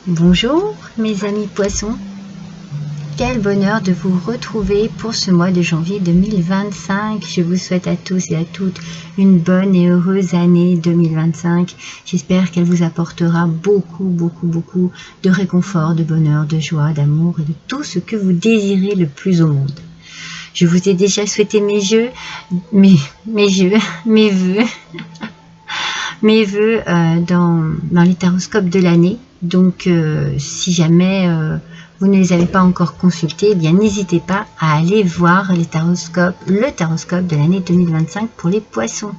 Bonjour mes amis poissons, quel bonheur de vous retrouver pour ce mois de janvier 2025. Je vous souhaite à tous et à toutes une bonne et heureuse année 2025. J'espère qu'elle vous apportera beaucoup de réconfort, de bonheur, de joie, d'amour et de tout ce que vous désirez le plus au monde. Je vous ai déjà souhaité mes vœux dans les taroscopes de l'année. Donc si jamais vous ne les avez pas encore consultés, eh bien n'hésitez pas à aller voir le taroscope de l'année 2025 pour les poissons.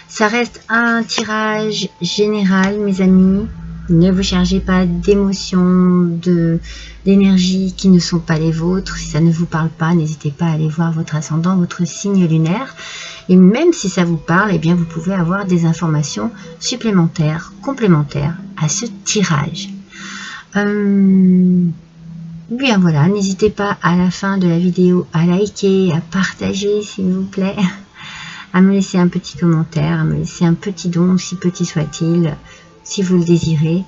Ça reste un tirage général mes amis. Ne vous chargez pas d'émotions, d'énergie qui ne sont pas les vôtres. Si ça ne vous parle pas, n'hésitez pas à aller voir votre ascendant, votre signe lunaire. Et même si ça vous parle, eh bien vous pouvez avoir des informations supplémentaires, complémentaires à ce tirage. Bien voilà, n'hésitez pas à la fin de la vidéo à liker, à partager s'il vous plaît, à me laisser un petit commentaire, à me laisser un petit don, aussi petit soit-il, si vous le désirez.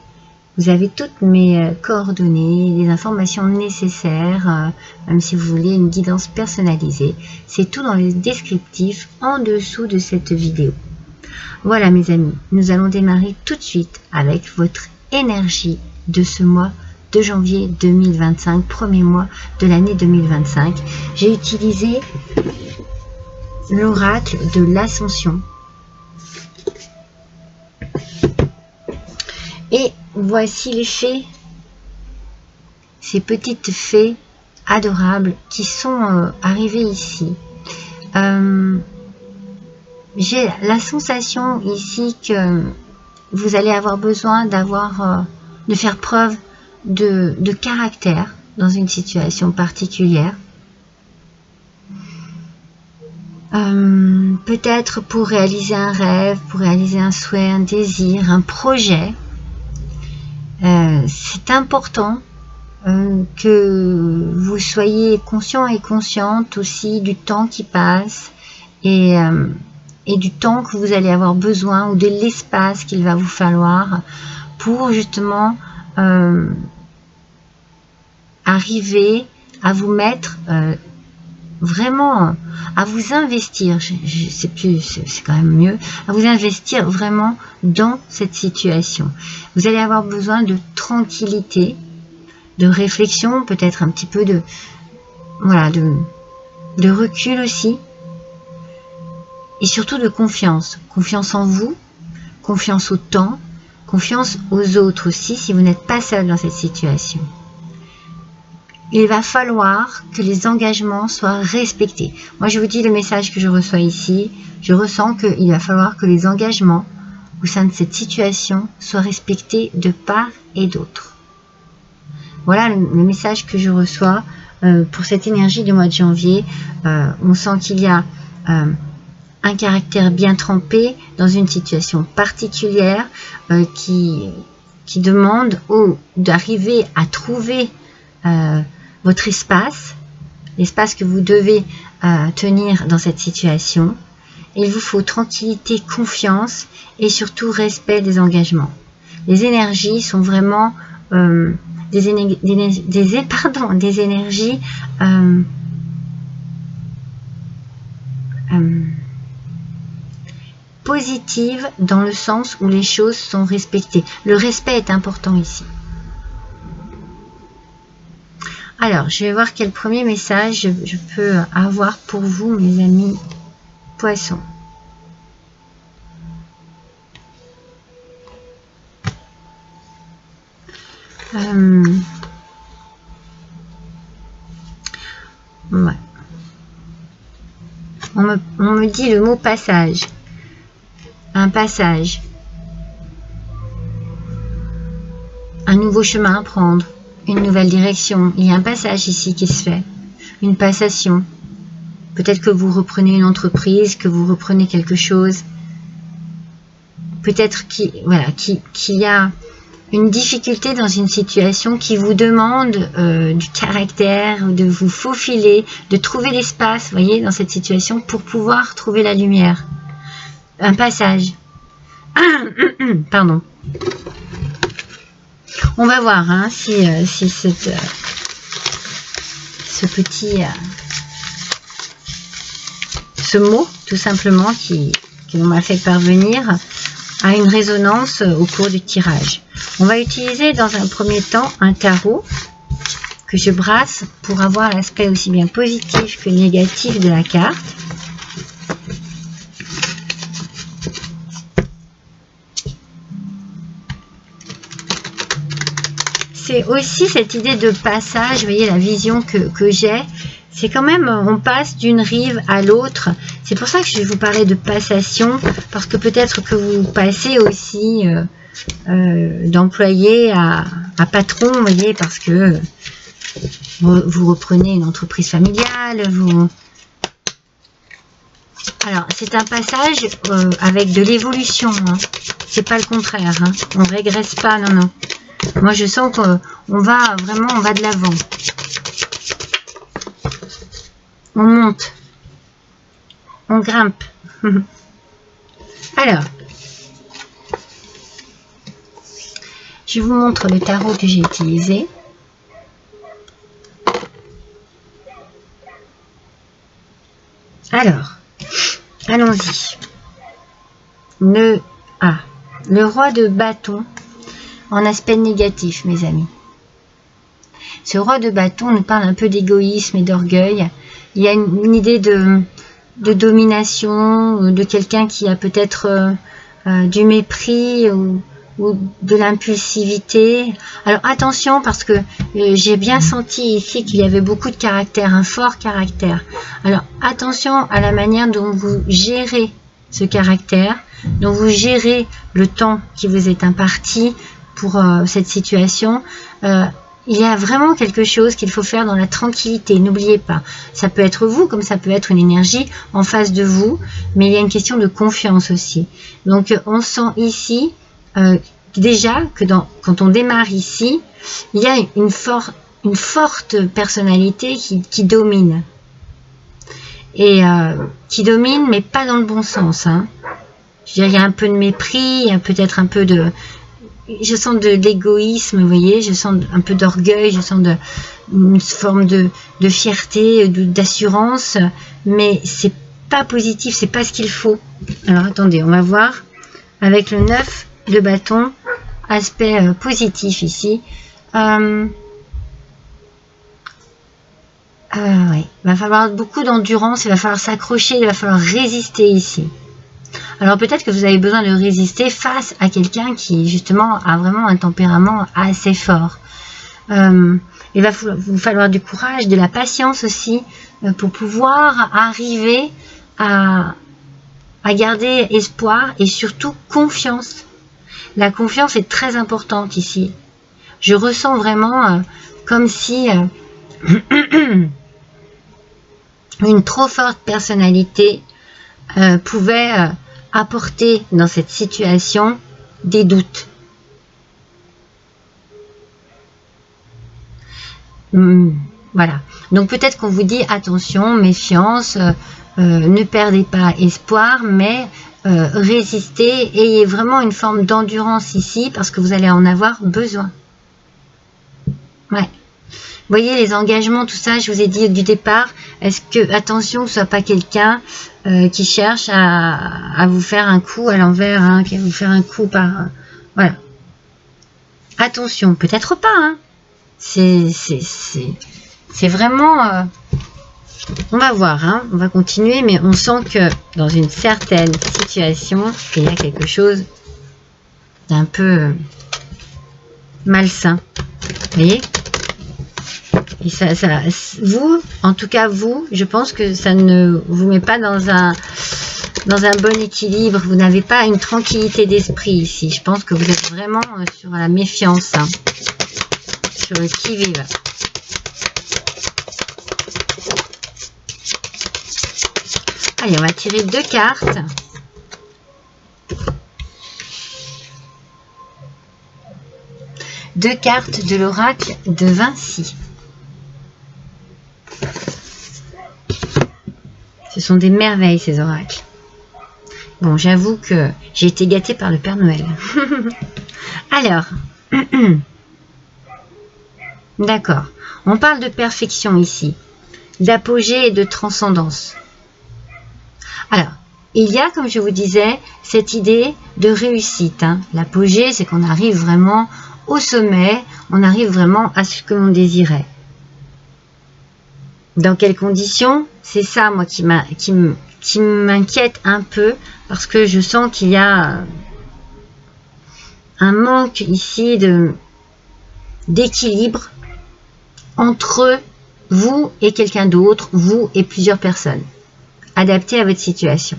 Vous avez toutes mes coordonnées, les informations nécessaires, même si vous voulez une guidance personnalisée. C'est tout dans le descriptif en dessous de cette vidéo. Voilà mes amis, nous allons démarrer tout de suite avec votre énergie de ce mois de janvier 2025, premier mois de l'année 2025. J'ai utilisé l'oracle de l'Ascension. Et voici les fées, ces petites fées adorables qui sont arrivées ici. J'ai la sensation ici que vous allez avoir besoin de faire preuve de caractère dans une situation particulière. Peut-être pour réaliser un rêve, pour réaliser un souhait, un désir, un projet. C'est important que vous soyez conscient et consciente aussi du temps qui passe et du temps que vous allez avoir besoin ou de l'espace qu'il va vous falloir pour justement arriver à vous mettre vraiment, à vous investir, c'est quand même mieux, à vous investir vraiment dans cette situation. Vous allez avoir besoin de tranquillité, de réflexion, peut-être un petit peu de recul aussi, et surtout de confiance. Confiance en vous, confiance au temps, confiance aux autres aussi si vous n'êtes pas seul dans cette situation. Il va falloir que les engagements soient respectés. Moi, je vous dis le message que je reçois ici. Je ressens qu'il va falloir que les engagements au sein de cette situation soient respectés de part et d'autre. Voilà le message que je reçois pour cette énergie du mois de janvier. On sent qu'il y a un caractère bien trempé dans une situation particulière qui demande d'arriver à trouver votre espace, l'espace que vous devez tenir dans cette situation. Il vous faut tranquillité, confiance et surtout respect des engagements. Les énergies sont vraiment des énergies positives dans le sens où les choses sont respectées. Le respect est important ici. Alors, je vais voir quel premier message je peux avoir pour vous, mes amis poissons. Ouais. On me dit le mot passage. Un passage. Un nouveau chemin à prendre. Une nouvelle direction. Il y a un passage ici qui se fait. Une passation. Peut-être que vous reprenez une entreprise, que vous reprenez quelque chose. Peut-être qu'il y a une difficulté dans une situation qui vous demande du caractère, de vous faufiler, de trouver l'espace, vous voyez, dans cette situation pour pouvoir trouver la lumière. Un passage. Pardon. On va voir hein, si ce petit... ce mot, tout simplement, qui m'a fait parvenir, a une résonance au cours du tirage. On va utiliser dans un premier temps un tarot que je brasse pour avoir l'aspect aussi bien positif que négatif de la carte. C'est aussi cette idée de passage, vous voyez la vision que j'ai, c'est quand même, on passe d'une rive à l'autre. C'est pour ça que je vais vous parler de passation, parce que peut-être que vous passez aussi d'employé à patron, vous voyez, parce que vous reprenez une entreprise familiale, Alors, c'est un passage avec de l'évolution, hein. C'est pas le contraire, hein. On ne régresse pas, non, non. Moi, je sens qu'on va vraiment, on va de l'avant. On monte. On grimpe. Alors, je vous montre le tarot que j'ai utilisé. Alors, allons-y. Le roi de bâton en aspect négatif, mes amis. Ce roi de bâton nous parle un peu d'égoïsme et d'orgueil. Il y a une idée de domination, de quelqu'un qui a peut-être du mépris ou de l'impulsivité. Alors attention, parce que j'ai bien senti ici qu'il y avait beaucoup de caractère, un fort caractère. Alors attention à la manière dont vous gérez ce caractère, dont vous gérez le temps qui vous est imparti pour cette situation. Il y a vraiment quelque chose qu'il faut faire dans la tranquillité, n'oubliez pas. Ça peut être vous, comme ça peut être une énergie en face de vous, mais il y a une question de confiance aussi. Donc on sent ici déjà que quand on démarre ici, il y a une forte personnalité qui domine. Et qui domine, mais pas dans le bon sens. Hein. Je dirais, il y a un peu de mépris, il y a peut-être un peu de... Je sens de l'égoïsme, vous voyez, je sens un peu d'orgueil, je sens une forme de fierté, d'assurance, mais c'est pas positif, c'est pas ce qu'il faut. Alors attendez, on va voir avec le 9 de bâton, aspect positif ici. Ouais, il va falloir beaucoup d'endurance, il va falloir s'accrocher, il va falloir résister ici. Alors peut-être que vous avez besoin de résister face à quelqu'un qui justement a vraiment un tempérament assez fort. Il va vous falloir du courage, de la patience aussi pour pouvoir arriver à garder espoir et surtout confiance. La confiance est très importante ici. Je ressens vraiment comme si une trop forte personnalité pouvait apporter dans cette situation des doutes. Voilà. Donc peut-être qu'on vous dit attention, méfiance, ne perdez pas espoir, mais résistez, ayez vraiment une forme d'endurance ici parce que vous allez en avoir besoin. Ouais. Vous voyez les engagements, tout ça, je vous ai dit du départ, est-ce que, attention, que ce soit pas quelqu'un qui cherche à vous faire un coup à l'envers, hein, qui va vous faire un coup par... voilà. Attention, peut-être pas, hein. C'est vraiment... on va voir, hein, on va continuer, mais on sent que dans une certaine situation, il y a quelque chose d'un peu malsain. Vous voyez ? Et vous, en tout cas vous, je pense que ça ne vous met pas dans un bon équilibre. Vous n'avez pas une tranquillité d'esprit ici. Je pense que vous êtes vraiment sur la méfiance, hein, sur le qui-vive. Allez, on va tirer 2 cartes. Deux cartes de l'oracle de Vinci. Ce sont des merveilles, ces oracles. Bon, j'avoue que j'ai été gâtée par le Père Noël. Alors, D'accord. On parle de perfection ici, d'apogée et de transcendance. Alors, il y a, comme je vous disais, cette idée de réussite. Hein. L'apogée, c'est qu'on arrive vraiment au sommet, on arrive vraiment à ce que l'on désirait. Dans quelles conditions? C'est ça, moi, qui m'inquiète un peu, parce que je sens qu'il y a un manque ici d'équilibre entre vous et quelqu'un d'autre, vous et plusieurs personnes, adaptées à votre situation.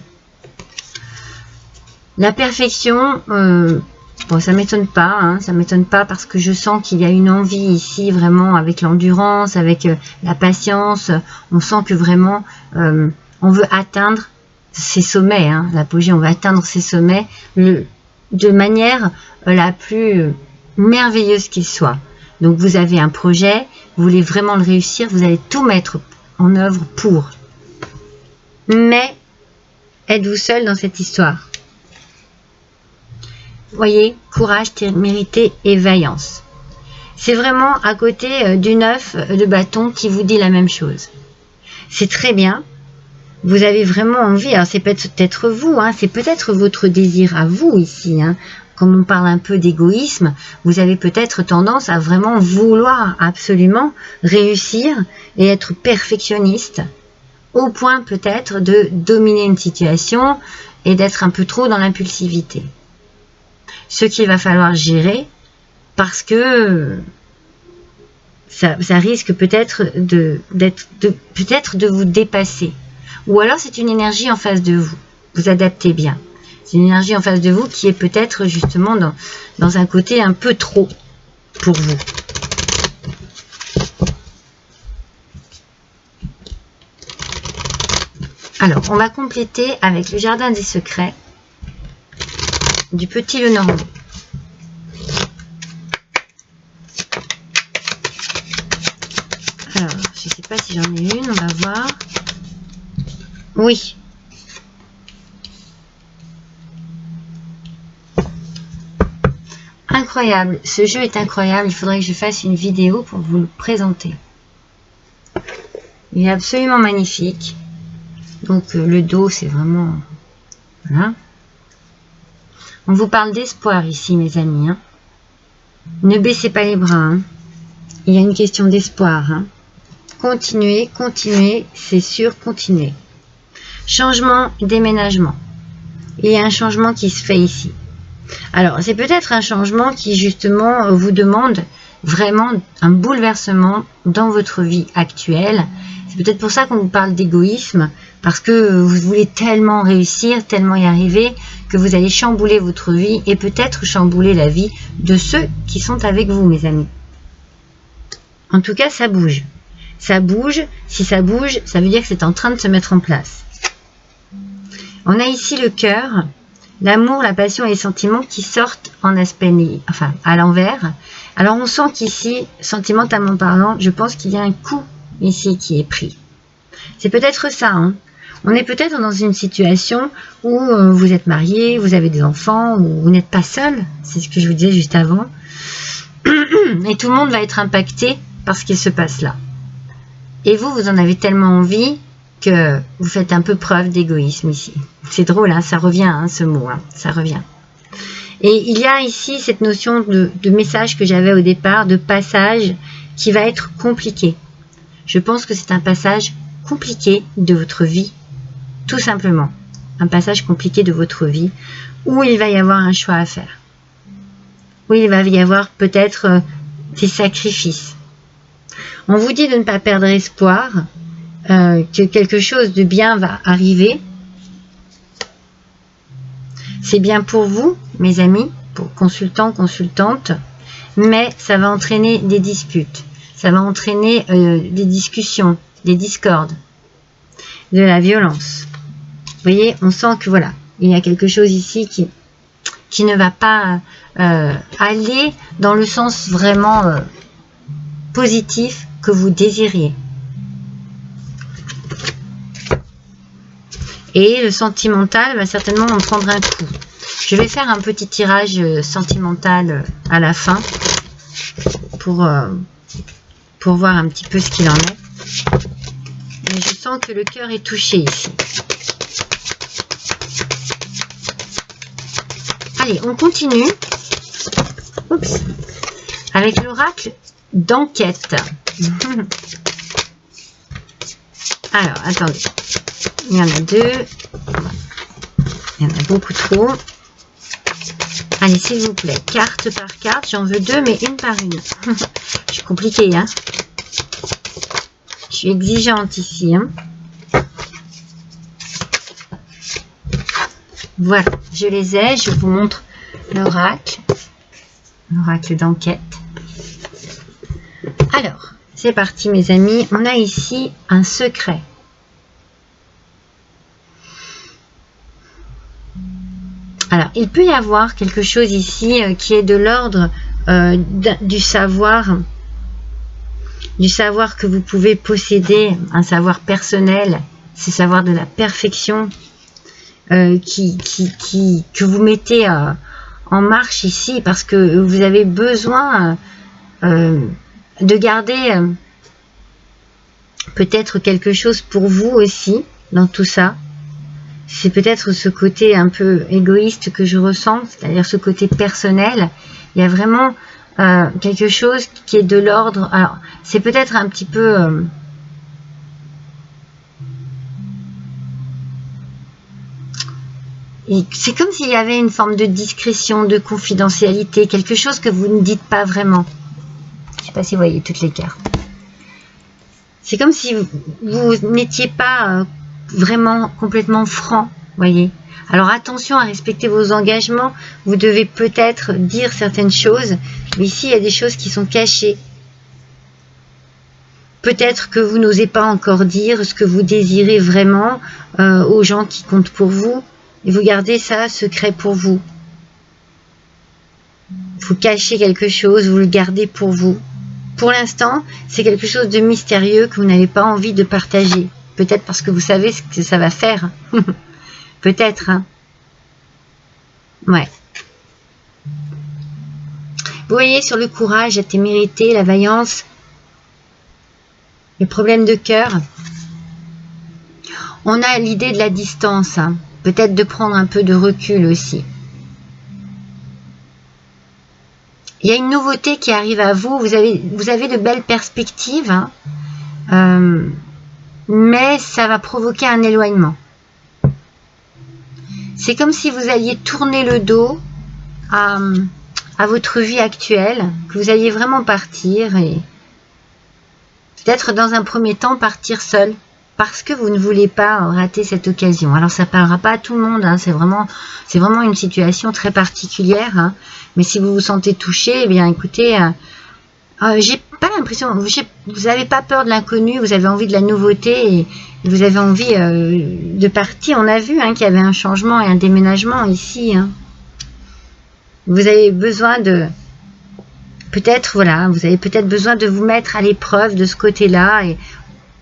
La perfection, bon, ça m'étonne pas, hein, ça m'étonne pas parce que je sens qu'il y a une envie ici vraiment avec l'endurance, avec la patience. On sent que vraiment on veut atteindre ces sommets, hein, l'apogée, on veut atteindre ces sommets de manière la plus merveilleuse qu'il soit. Donc vous avez un projet, vous voulez vraiment le réussir, vous allez tout mettre en œuvre pour. Mais êtes-vous seul dans cette histoire? Voyez, courage, témérité et vaillance. C'est vraiment à côté du 9 de bâton qui vous dit la même chose. C'est très bien. Vous avez vraiment envie, alors c'est peut-être vous, hein, c'est peut-être votre désir à vous ici. Hein. Comme on parle un peu d'égoïsme, vous avez peut-être tendance à vraiment vouloir absolument réussir et être perfectionniste, au point peut-être de dominer une situation et d'être un peu trop dans l'impulsivité. Ce qu'il va falloir gérer, parce que ça risque peut-être de vous dépasser. Ou alors c'est une énergie en face de vous. Vous adaptez bien. C'est une énergie en face de vous qui est peut-être justement dans un côté un peu trop pour vous. Alors, on va compléter avec le jardin des secrets du petit Lenormand. Alors, je ne sais pas si j'en ai une, on va voir. Oui. Incroyable, ce jeu est incroyable, il faudrait que je fasse une vidéo pour vous le présenter. Il est absolument magnifique. Donc le dos, c'est vraiment... Voilà. On vous parle d'espoir ici, mes amis. Hein. Ne baissez pas les bras. Hein. Il y a une question d'espoir. Hein. Continuez, continuez, c'est sûr, continuez. Changement, déménagement. Il y a un changement qui se fait ici. Alors, c'est peut-être un changement qui, justement, vous demande vraiment un bouleversement dans votre vie actuelle. C'est peut-être pour ça qu'on vous parle d'égoïsme, parce que vous voulez tellement réussir, tellement y arriver, que vous allez chambouler votre vie et peut-être chambouler la vie de ceux qui sont avec vous, mes amis. En tout cas, ça bouge. Ça bouge. Si ça bouge, ça veut dire que c'est en train de se mettre en place. On a ici le cœur, l'amour, la passion et les sentiments qui sortent en aspect, enfin, à l'envers. Alors, on sent qu'ici, sentimentalement parlant, je pense qu'il y a un coup ici qui est pris. C'est peut-être ça, hein. On est peut-être dans une situation où vous êtes marié, vous avez des enfants, ou vous n'êtes pas seul, c'est ce que je vous disais juste avant. Et tout le monde va être impacté par ce qui se passe là. Et vous, vous en avez tellement envie que vous faites un peu preuve d'égoïsme ici. C'est drôle, hein, ça revient, hein, ce mot, hein, ça revient. Et il y a ici cette notion de message que j'avais au départ, de passage qui va être compliqué. Je pense que c'est un passage compliqué de votre vie, tout simplement. Un passage compliqué de votre vie où il va y avoir un choix à faire. Où il va y avoir peut-être des sacrifices. On vous dit de ne pas perdre espoir, que quelque chose de bien va arriver. C'est bien pour vous, mes amis, pour consultants, consultantes, mais ça va entraîner des disputes. Ça va entraîner des discussions, des discordes, de la violence. Vous voyez, on sent que voilà, il y a quelque chose ici qui ne va pas aller dans le sens vraiment positif que vous désiriez. Et le sentimental va certainement en prendre un coup. Je vais faire un petit tirage sentimental à la fin pour pour voir un petit peu ce qu'il en est. Mais je sens que le cœur est touché ici. Allez, on continue. Oups. Avec l'oracle d'enquête. Alors, attendez. Il y en a deux. Il y en a beaucoup trop. Allez, s'il vous plaît, carte par carte. J'en veux deux, mais une par une. Je suis compliquée, hein. Je suis exigeante ici, hein. Voilà, je les ai. Je vous montre l'oracle. L'oracle d'enquête. Alors, c'est parti, mes amis. On a ici un secret. Alors, il peut y avoir quelque chose ici qui est de l'ordre du savoir que vous pouvez posséder, un savoir personnel, c'est savoir de la perfection que vous mettez en marche ici parce que vous avez besoin de garder peut-être quelque chose pour vous aussi dans tout ça. C'est peut-être ce côté un peu égoïste que je ressens, c'est-à-dire ce côté personnel. Il y a vraiment quelque chose qui est de l'ordre. Alors, c'est peut-être un petit peu... c'est comme s'il y avait une forme de discrétion, de confidentialité, quelque chose que vous ne dites pas vraiment. Je ne sais pas si vous voyez toutes les cartes. C'est comme si vous n'étiez pas vraiment complètement franc, voyez. Alors attention à respecter vos engagements. Vous devez peut-être dire certaines choses, mais ici il y a des choses qui sont cachées. Peut-être que vous n'osez pas encore dire ce que vous désirez vraiment aux gens qui comptent pour vous, et vous gardez ça secret pour vous. Vous cachez quelque chose, vous le gardez pour vous. Pour l'instant, c'est quelque chose de mystérieux que vous n'avez pas envie de partager. Peut-être parce que vous savez ce que ça va faire. Peut-être. Hein. Ouais. Vous voyez, sur le courage, la témérité, la vaillance, les problèmes de cœur, on a l'idée de la distance. Hein. Peut-être de prendre un peu de recul aussi. Il y a une nouveauté qui arrive à vous. Vous avez de belles perspectives. Hein. Mais ça va provoquer un éloignement. C'est comme si vous alliez tourner le dos à votre vie actuelle, que vous alliez vraiment partir et peut-être dans un premier temps partir seul parce que vous ne voulez pas rater cette occasion. Alors ça ne parlera pas à tout le monde, hein, c'est vraiment une situation très particulière, hein, mais si vous vous sentez touché, eh bien écoutez, j'ai pas l'impression, vous n'avez pas peur de l'inconnu, vous avez envie de la nouveauté et vous avez envie de partir. On a vu hein, qu'il y avait un changement et un déménagement ici. Hein. Vous avez besoin de, peut-être voilà, vous avez peut-être besoin de vous mettre à l'épreuve de ce côté-là et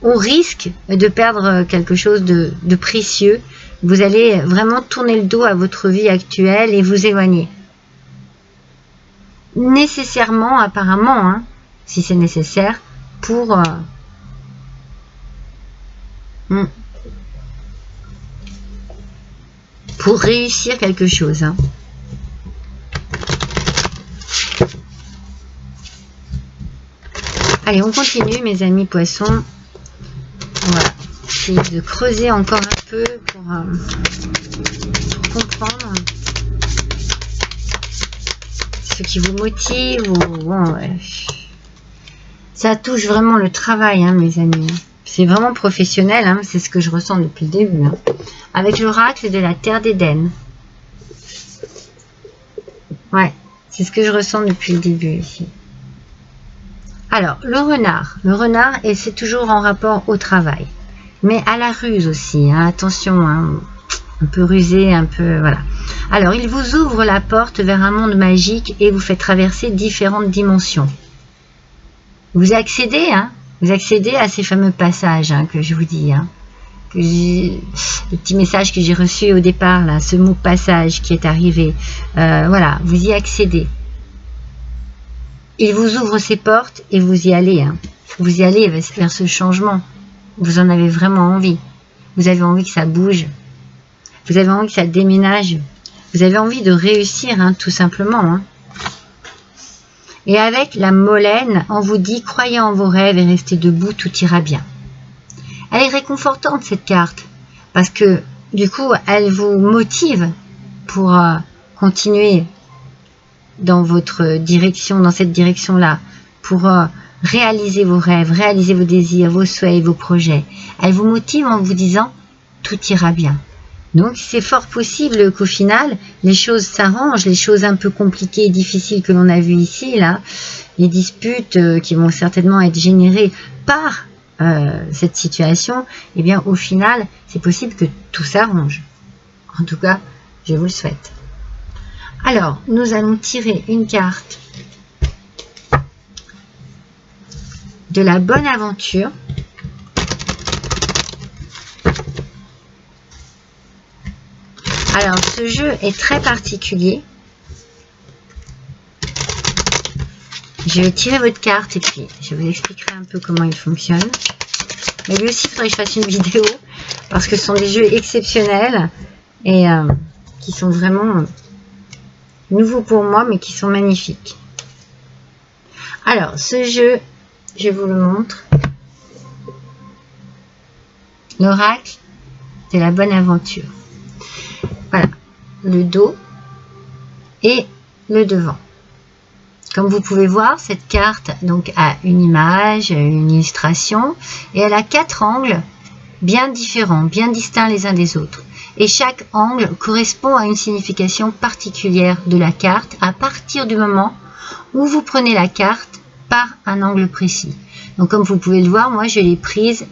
on risque de perdre quelque chose de précieux. Vous allez vraiment tourner le dos à votre vie actuelle et vous éloigner. Nécessairement, apparemment, hein, si c'est nécessaire, pour réussir quelque chose. Hein. Allez, on continue, mes amis poissons. Voilà, essayer de creuser encore un peu pour comprendre ce qui vous motive. Bon, ouais. Ça touche vraiment le travail, hein, mes amis. C'est vraiment professionnel, hein, c'est ce que je ressens depuis le début. Hein. Avec l'oracle de la terre d'Éden. Ouais, c'est ce que je ressens depuis le début ici. Alors, le renard, et c'est toujours en rapport au travail, mais à la ruse aussi, hein, attention, hein, un peu rusé, un peu, voilà. Alors, il vous ouvre la porte vers un monde magique et vous fait traverser différentes dimensions. Vous accédez à ces fameux passages hein, que je vous dis, hein, le petit message que j'ai reçu au départ, là, ce mot passage qui est arrivé, voilà, vous y accédez. Il vous ouvre ses portes et vous y allez. Hein. Vous y allez vers ce changement. Vous en avez vraiment envie. Vous avez envie que ça bouge. Vous avez envie que ça déménage. Vous avez envie de réussir, hein, tout simplement. Hein. Et avec la Molène, on vous dit, croyez en vos rêves et restez debout, tout ira bien. Elle est réconfortante, cette carte, parce que du coup, elle vous motive pour continuer dans votre direction, dans cette direction-là, pour réaliser vos rêves, réaliser vos désirs, vos souhaits et vos projets. Elle vous motive en vous disant, tout ira bien. Donc, c'est fort possible qu'au final, les choses s'arrangent, les choses un peu compliquées et difficiles que l'on a vues ici, là, les disputes qui vont certainement être générées par cette situation, eh bien, au final, c'est possible que tout s'arrange. En tout cas, je vous le souhaite. Alors, nous allons tirer une carte de la bonne aventure. Alors, ce jeu est très particulier. Je vais tirer votre carte et puis je vous expliquerai un peu comment il fonctionne. Mais lui aussi, il faudrait que je fasse une vidéo parce que ce sont des jeux exceptionnels et qui sont vraiment nouveaux pour moi, mais qui sont magnifiques. Alors, ce jeu, je vous le montre. L'oracle de la bonne aventure. Voilà, le dos et le devant. Comme vous pouvez voir, cette carte donc a une image, une illustration, et elle a 4 angles bien différents, bien distincts les uns des autres. Et chaque angle correspond à une signification particulière de la carte à partir du moment où vous prenez la carte par un angle précis. Donc comme vous pouvez le voir, moi je l'ai prise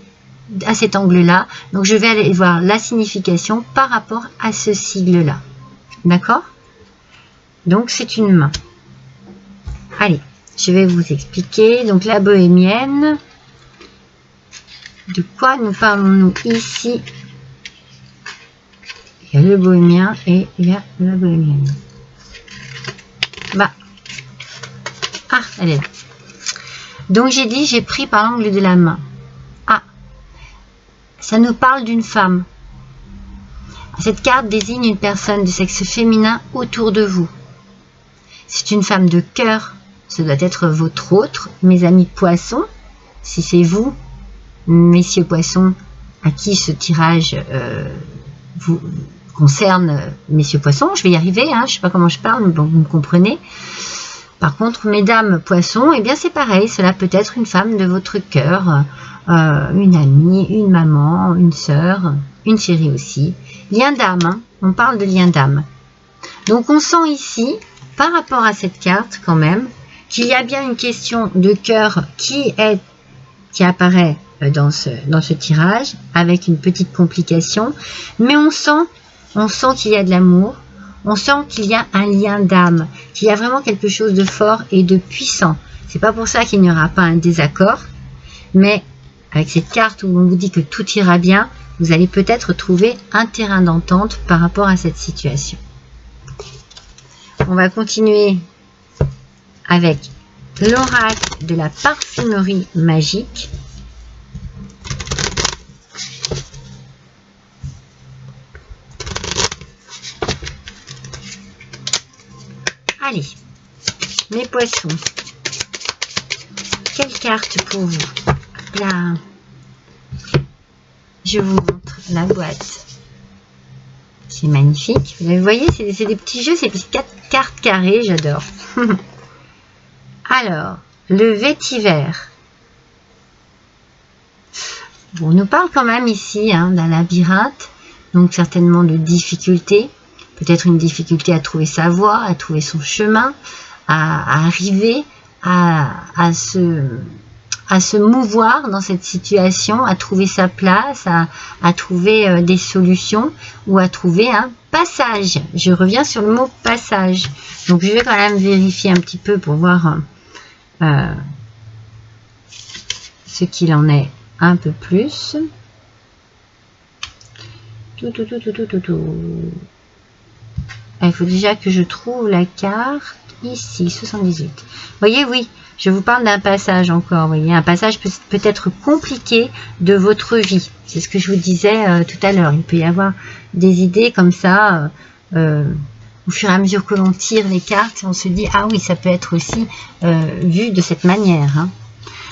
à cet angle-là. Donc je vais aller voir la signification par rapport à ce sigle-là. D'accord? Donc c'est une main. Allez, je vais vous expliquer. Donc la bohémienne. De quoi nous parlons-nous ici? Il y a le bohémien et il y a la bohémienne. Bah. Ah, elle est là. Donc j'ai dit, j'ai pris par l'angle de la main. Ah. Ça nous parle d'une femme. Cette carte désigne une personne de sexe féminin autour de vous. C'est une femme de cœur. Ce doit être votre autre, mes amis poissons. Si c'est vous, messieurs poissons, à qui ce tirage vous concerne, messieurs poissons, je vais y arriver, hein, je ne sais pas comment je parle, mais bon, vous me comprenez. Par contre, mesdames poissons, eh bien c'est pareil, cela peut être une femme de votre cœur, une amie, une maman, une sœur, une chérie aussi. Lien d'âme, hein, on parle de lien d'âme. Donc on sent ici, par rapport à cette carte quand même, qu'il y a bien une question de cœur qui apparaît dans ce tirage, avec une petite complication, mais on sent qu'il y a de l'amour, on sent qu'il y a un lien d'âme, qu'il y a vraiment quelque chose de fort et de puissant. C'est pas pour ça qu'il n'y aura pas un désaccord, mais avec cette carte où on vous dit que tout ira bien, vous allez peut-être trouver un terrain d'entente par rapport à cette situation. On va continuer avec l'oracle de la parfumerie magique. Allez, mes poissons, quelle carte pour vous? Là, je vous montre la boîte. C'est magnifique. Vous voyez, c'est des petits jeux, c'est des 4 cartes carrées, j'adore. Alors, le vétiver. Bon, on nous parle quand même ici d'un labyrinthe, donc certainement de difficultés. Peut-être une difficulté à trouver sa voie, à trouver son chemin, à arriver à se mouvoir dans cette situation, à trouver sa place, à trouver des solutions ou à trouver un passage. Je reviens sur le mot passage. Donc je vais quand même vérifier un petit peu pour voir ce qu'il en est un peu plus. Il faut déjà que je trouve la carte ici, 78. Vous voyez, oui, Je vous parle d'un passage encore, vous voyez, un passage peut-être compliqué de votre vie. C'est ce que je vous disais tout à l'heure. Il peut y avoir des idées comme ça, au fur et à mesure que l'on tire les cartes, on se dit, ah oui, ça peut être aussi vu de cette manière. Hein.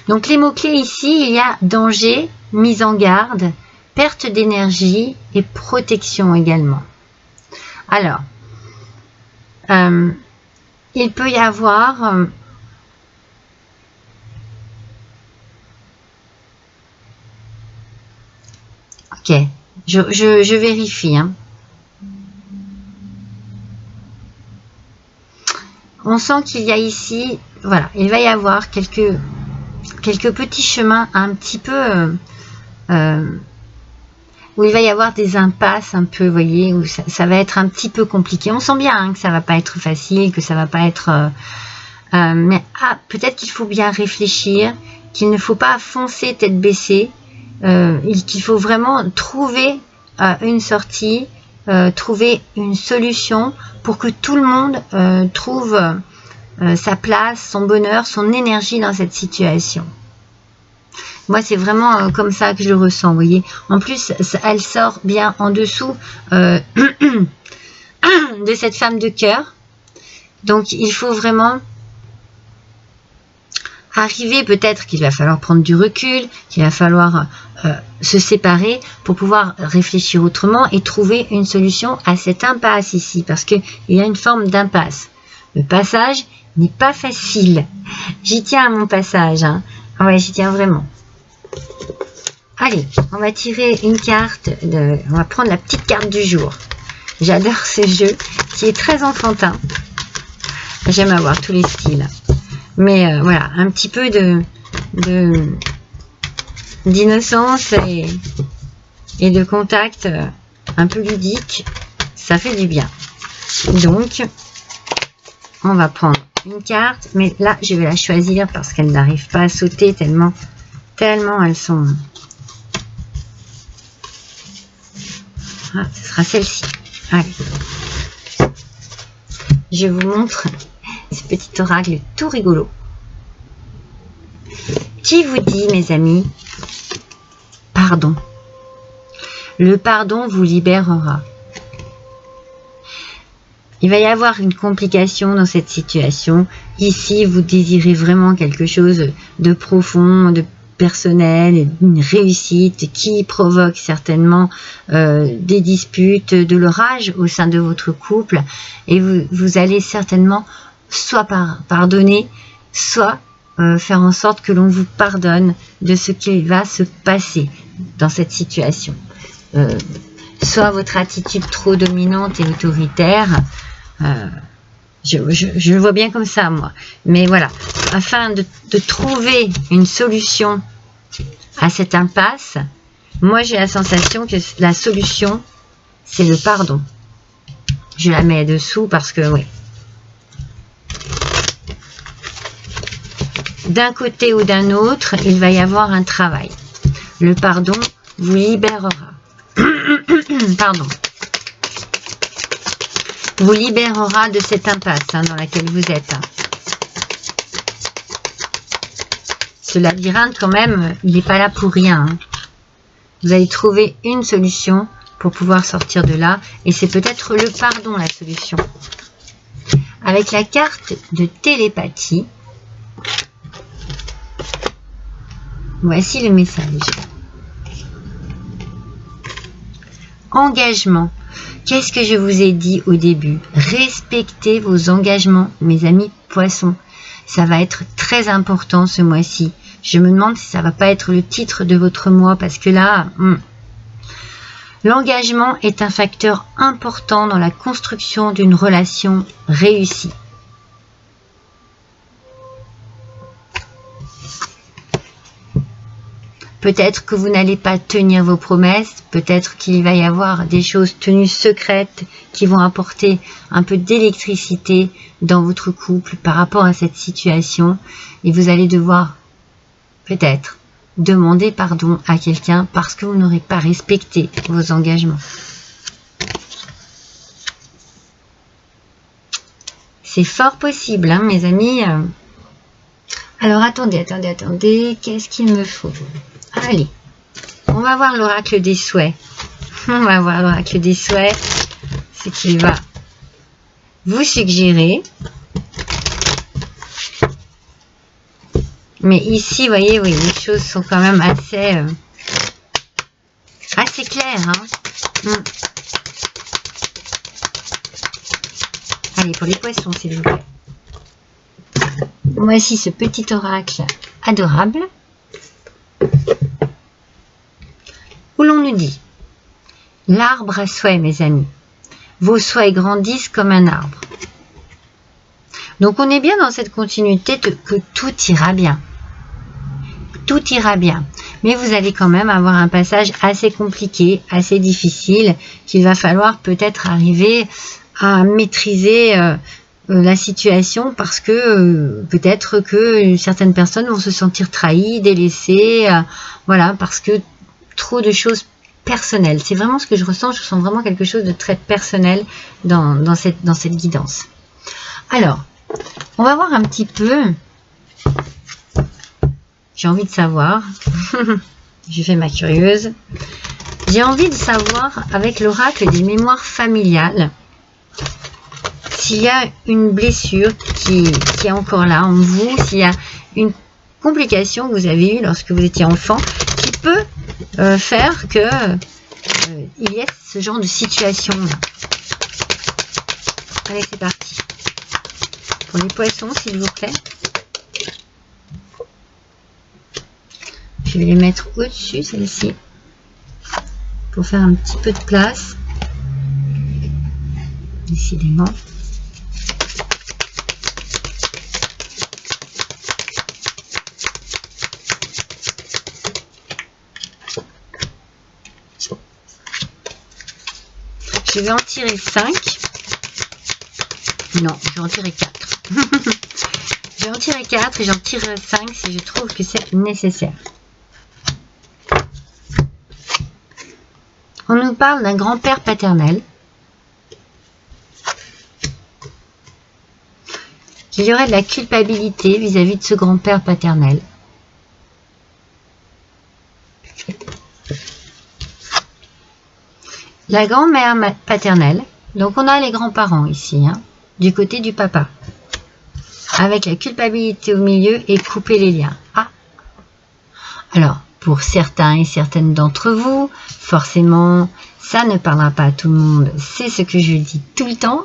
Donc les mots-clés ici, il y a danger, mise en garde, perte d'énergie et protection également. Alors, il peut y avoir... ok, je vérifie. Hein. On sent qu'il y a ici... Voilà, il va y avoir quelques petits chemins un petit peu... où il va y avoir des impasses un peu, vous voyez, où ça va être un petit peu compliqué. On sent bien hein, que ça va pas être facile, que ça va pas être... mais peut-être qu'il faut bien réfléchir, qu'il ne faut pas foncer tête baissée, qu'il faut vraiment trouver une sortie, trouver une solution pour que tout le monde trouve sa place, son bonheur, son énergie dans cette situation. Moi, c'est vraiment comme ça que je le ressens, vous voyez. En plus, elle sort bien en dessous de cette femme de cœur. Donc, il faut vraiment arriver, peut-être qu'il va falloir prendre du recul, qu'il va falloir se séparer pour pouvoir réfléchir autrement et trouver une solution à cette impasse ici. Parce qu'il y a une forme d'impasse. Le passage n'est pas facile. J'y tiens à mon passage. Hein. Ah ouais, j'y tiens vraiment. Allez, on va tirer une carte, on va prendre la petite carte du jour. J'adore ce jeu qui est très enfantin. J'aime avoir tous les styles. Mais voilà, un petit peu d'innocence et de contact un peu ludique, ça fait du bien. Donc, on va prendre une carte, mais là, je vais la choisir parce qu'elle n'arrive pas à sauter tellement elles sont... Ah, ce sera celle-ci. Allez. Je vous montre ce petit oracle tout rigolo. Qui vous dit, mes amis, pardon. Le pardon vous libérera. Il va y avoir une complication dans cette situation. Ici, vous désirez vraiment quelque chose de profond, de personnel, une réussite qui provoque certainement des disputes, de l'orage au sein de votre couple, et vous allez certainement soit pardonner, soit faire en sorte que l'on vous pardonne de ce qui va se passer dans cette situation. Soit votre attitude trop dominante et autoritaire, je le vois bien comme ça, moi. Mais voilà, afin de trouver une solution à cette impasse, moi j'ai la sensation que la solution, c'est le pardon. Je la mets dessous parce que, oui. D'un côté ou d'un autre, il va y avoir un travail. Le pardon vous libérera. Pardon. Vous libérera de cette impasse dans laquelle vous êtes. Ce labyrinthe, quand même, il n'est pas là pour rien. Vous allez trouver une solution pour pouvoir sortir de là. Et c'est peut-être le pardon, la solution. Avec la carte de télépathie, voici le message. Engagement. Qu'est-ce que je vous ai dit au début? Respectez vos engagements, mes amis poissons. Ça va être très important ce mois-ci. Je me demande si ça va pas être le titre de votre mois, parce que là, l'engagement est un facteur important dans la construction d'une relation réussie. Peut-être que vous n'allez pas tenir vos promesses, peut-être qu'il va y avoir des choses tenues secrètes qui vont apporter un peu d'électricité dans votre couple par rapport à cette situation. Et vous allez devoir peut-être demander pardon à quelqu'un parce que vous n'aurez pas respecté vos engagements. C'est fort possible, hein, mes amis. Alors, attendez. Qu'est-ce qu'il me faut? Allez, on va voir l'oracle des souhaits. On va voir l'oracle des souhaits. Ce qu'il va vous suggérer. Mais ici, vous voyez, oui, les choses sont quand même assez claires. Hein. Allez, pour les poissons, s'il vous plaît. Voici ce petit oracle adorable. Où l'on nous dit: l'arbre à souhait, mes amis. Vos souhaits grandissent comme un arbre. Donc, on est bien dans cette continuité que tout ira bien. Tout ira bien. Mais vous allez quand même avoir un passage assez compliqué, assez difficile, qu'il va falloir peut-être arriver à maîtriser la situation, parce que peut-être que certaines personnes vont se sentir trahies, délaissées, voilà, parce que trop de choses personnelles. C'est vraiment ce que je ressens vraiment quelque chose de très personnel dans cette guidance. Alors, on va voir un petit peu. J'ai envie de savoir. J'ai fait ma curieuse. J'ai envie de savoir, avec l'oracle des mémoires familiales, s'il y a une blessure qui est encore là en vous, s'il y a une complication que vous avez eue lorsque vous étiez enfant, qui peut faire que il y ait ce genre de situation-là. Allez, c'est parti. Pour les poissons, s'il vous plaît. Je vais les mettre au-dessus, celle-ci, pour faire un petit peu de place. Décidément. Je vais en tirer 5. Non, je vais en tirer 4. Je vais en tirer 4 et j'en tirerai 5 si je trouve que c'est nécessaire. On nous parle d'un grand-père paternel. Qu'il y aurait de la culpabilité vis-à-vis de ce grand-père paternel. La grand-mère paternelle. Donc on a les grands-parents ici, hein, du côté du papa. Avec la culpabilité au milieu et couper les liens. Ah. Alors, pour certains et certaines d'entre vous, forcément, ça ne parlera pas à tout le monde. C'est ce que je dis tout le temps.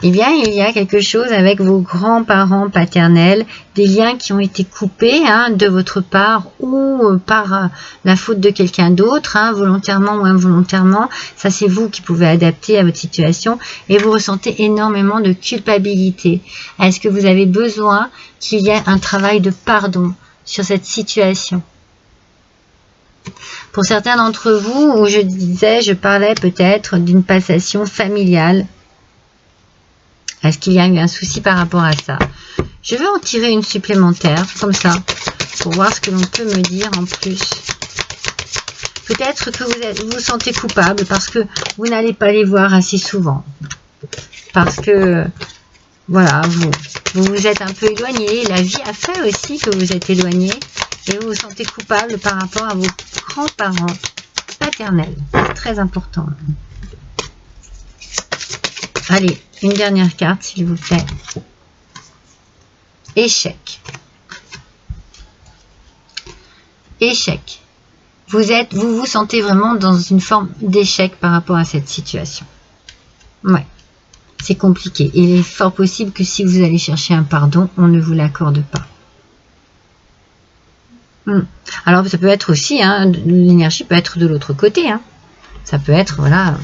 Eh bien, il y a quelque chose avec vos grands-parents paternels, des liens qui ont été coupés, hein, de votre part ou par la faute de quelqu'un d'autre, hein, volontairement ou involontairement. Ça, c'est vous qui pouvez adapter à votre situation et vous ressentez énormément de culpabilité. Est-ce que vous avez besoin qu'il y ait un travail de pardon sur cette situation? Pour certains d'entre vous, où je parlais peut-être d'une passation familiale. Est-ce qu'il y a eu un souci par rapport à ça? Je vais en tirer une supplémentaire, comme ça, pour voir ce que l'on peut me dire en plus. Peut-être que vous vous sentez coupable parce que vous n'allez pas les voir assez souvent. Parce que, voilà, vous vous êtes un peu éloigné. La vie a fait aussi que vous êtes éloigné. Et vous vous sentez coupable par rapport à vos grands-parents paternels. C'est très important. Allez, une dernière carte, s'il vous plaît. Échec. Échec. Vous vous sentez vraiment dans une forme d'échec par rapport à cette situation. Ouais, c'est compliqué. Et il est fort possible que si vous allez chercher un pardon, on ne vous l'accorde pas. Alors, ça peut être aussi, hein, l'énergie peut être de l'autre côté. Hein. Ça peut être, voilà...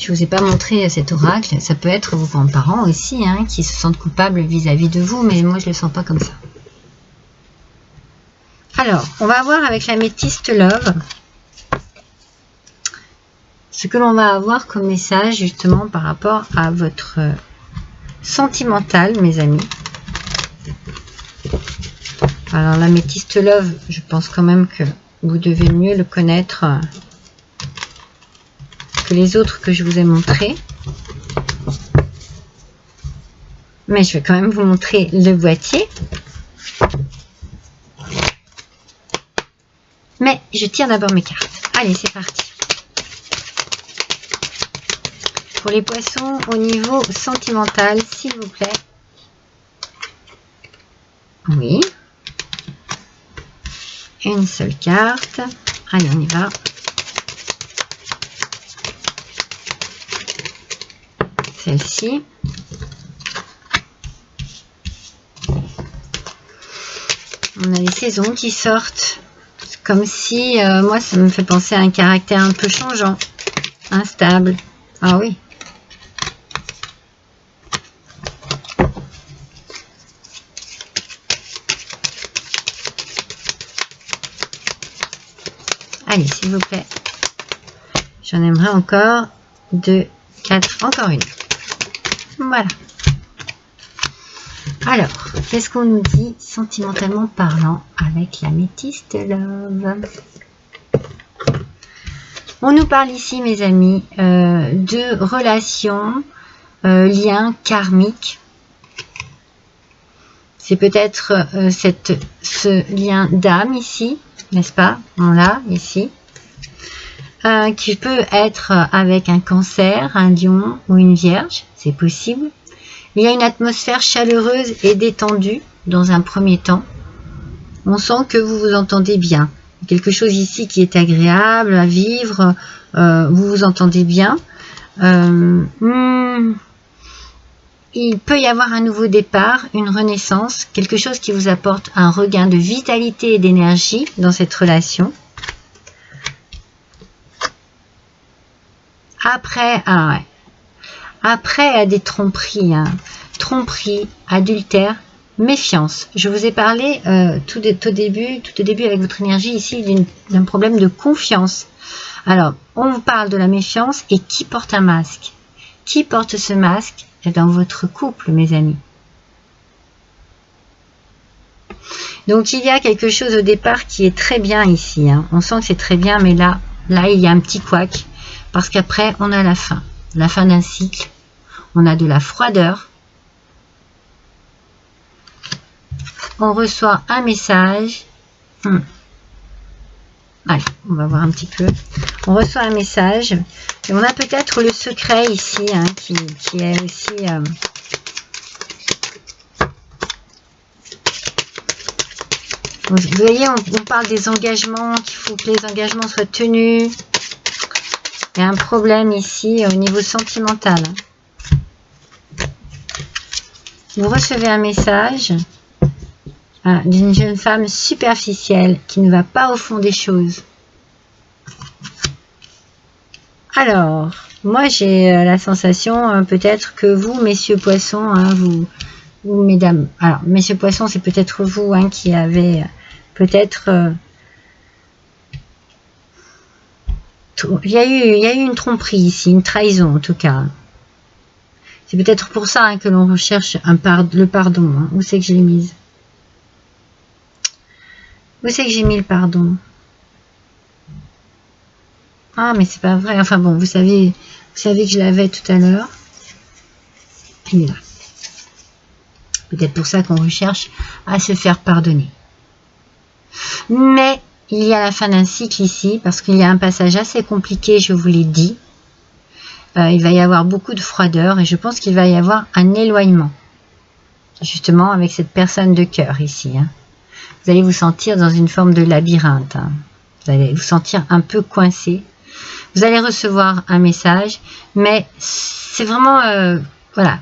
Je ne vous ai pas montré cet oracle. Ça peut être vos grands-parents aussi, hein, qui se sentent coupables vis-à-vis de vous, mais moi je ne le sens pas comme ça. Alors, on va voir avec l'améthyste Love ce que l'on va avoir comme message justement par rapport à votre sentimental, mes amis. Alors, l'améthyste Love, je pense quand même que vous devez mieux le connaître que les autres que je vous ai montrés. Mais je vais quand même vous montrer le boîtier. Mais je tire d'abord mes cartes. Allez, c'est parti. Pour les poissons, au niveau sentimental, s'il vous plaît. Oui. Une seule carte. Allez, on y va. Celle-ci. On a les saisons qui sortent. Comme si, moi, ça me fait penser à un caractère un peu changeant. Instable. Ah oui. Allez, s'il vous plaît. J'en aimerais encore 2, 4, encore une. Voilà. Alors, qu'est-ce qu'on nous dit sentimentalement parlant avec l'améthyste love? On nous parle ici, mes amis, de relations, liens karmiques. C'est peut-être ce lien d'âme ici, n'est-ce pas? On l'a ici. Qui peut être avec un cancer, un lion ou une vierge, c'est possible. Il y a une atmosphère chaleureuse et détendue dans un premier temps. On sent que vous vous entendez bien. Quelque chose ici qui est agréable à vivre, vous vous entendez bien. Il peut y avoir un nouveau départ, une renaissance, quelque chose qui vous apporte un regain de vitalité et d'énergie dans cette relation. Après, après des tromperies, tromperies, adultère, méfiance. Je vous ai parlé tout au début avec votre énergie ici d'un problème de confiance. Alors, on vous parle de la méfiance et qui porte un masque? Qui porte ce masque dans votre couple, mes amis? Donc, il y a quelque chose au départ qui est très bien ici. On sent que c'est très bien, mais là, il y a un petit couac. Parce qu'après, on a la fin d'un cycle. On a de la froideur. On reçoit un message. Allez, on va voir un petit peu. On reçoit un message. Et on a peut-être le secret ici, qui est aussi... Vous voyez, on parle des engagements, qu'il faut que les engagements soient tenus. Il y a un problème ici au niveau sentimental. Vous recevez un message d'une jeune femme superficielle qui ne va pas au fond des choses. Alors, moi j'ai la sensation peut-être que vous, messieurs poissons, vous mesdames, alors messieurs poissons, c'est peut-être vous qui avez peut-être... il y a eu une tromperie ici, une trahison en tout cas. C'est peut-être pour ça que l'on recherche le pardon. Où c'est que je l'ai mise? Où c'est que j'ai mis le pardon? Ah, mais c'est pas vrai. Enfin bon, vous savez que je l'avais tout à l'heure. Il est là. Peut-être pour ça qu'on recherche à se faire pardonner. Mais il y a la fin d'un cycle ici, parce qu'il y a un passage assez compliqué, je vous l'ai dit. Il va y avoir beaucoup de froideur et je pense qu'il va y avoir un éloignement. Justement, avec cette personne de cœur ici. Vous allez vous sentir dans une forme de labyrinthe. Vous allez vous sentir un peu coincé. Vous allez recevoir un message, mais c'est vraiment... voilà.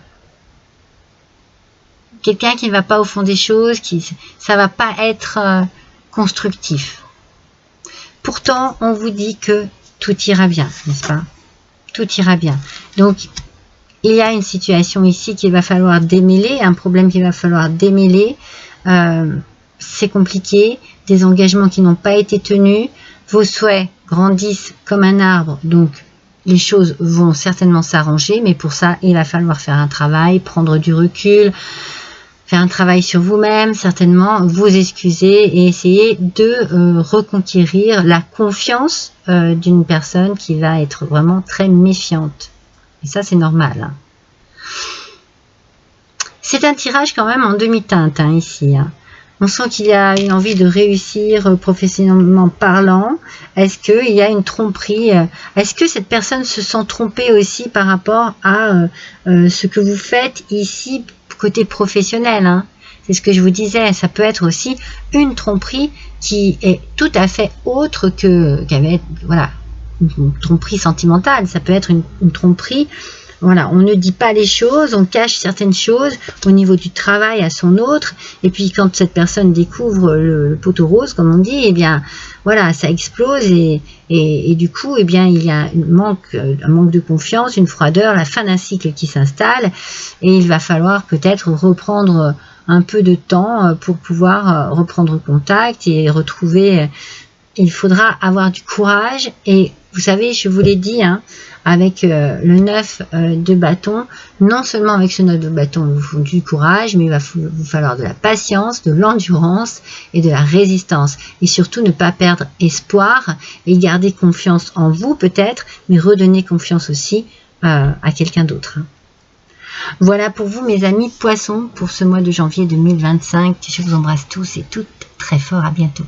Quelqu'un qui ne va pas au fond des choses, ça ne va pas être constructif. Pourtant, on vous dit que tout ira bien, n'est-ce pas? Tout ira bien. Donc, il y a une situation ici qu'il va falloir démêler, un problème qu'il va falloir démêler. C'est compliqué, des engagements qui n'ont pas été tenus. Vos souhaits grandissent comme un arbre, donc les choses vont certainement s'arranger, mais pour ça, il va falloir faire un travail, prendre du recul, faire un travail sur vous-même, certainement vous excuser et essayer de reconquérir la confiance d'une personne qui va être vraiment très méfiante. Et ça, c'est normal. C'est un tirage quand même en demi-teinte ici. On sent qu'il y a une envie de réussir professionnellement parlant. Est-ce qu'il y a une tromperie? Est-ce que cette personne se sent trompée aussi par rapport à ce que vous faites ici côté professionnel, hein? C'est ce que je vous disais, ça peut être aussi une tromperie qui est tout à fait autre qu'avec, voilà, une tromperie sentimentale. Ça peut être une tromperie, voilà, on ne dit pas les choses, on cache certaines choses au niveau du travail à son autre, et puis quand cette personne découvre le poteau rose, comme on dit, eh bien, voilà, ça explose, et du coup, eh bien, il y a un manque de confiance, une froideur, la fin d'un cycle qui s'installe, et il va falloir peut-être reprendre un peu de temps pour pouvoir reprendre contact et retrouver. Il faudra avoir du courage, et vous savez, je vous l'ai dit, hein, avec le 9 de bâton, non seulement avec ce 9 de bâton, il vous faut du courage, mais il va vous falloir de la patience, de l'endurance et de la résistance. Et surtout, ne pas perdre espoir et garder confiance en vous peut-être, mais redonner confiance aussi à quelqu'un d'autre. Voilà pour vous, mes amis poissons, pour ce mois de janvier 2025. Je vous embrasse tous et toutes très fort. À bientôt.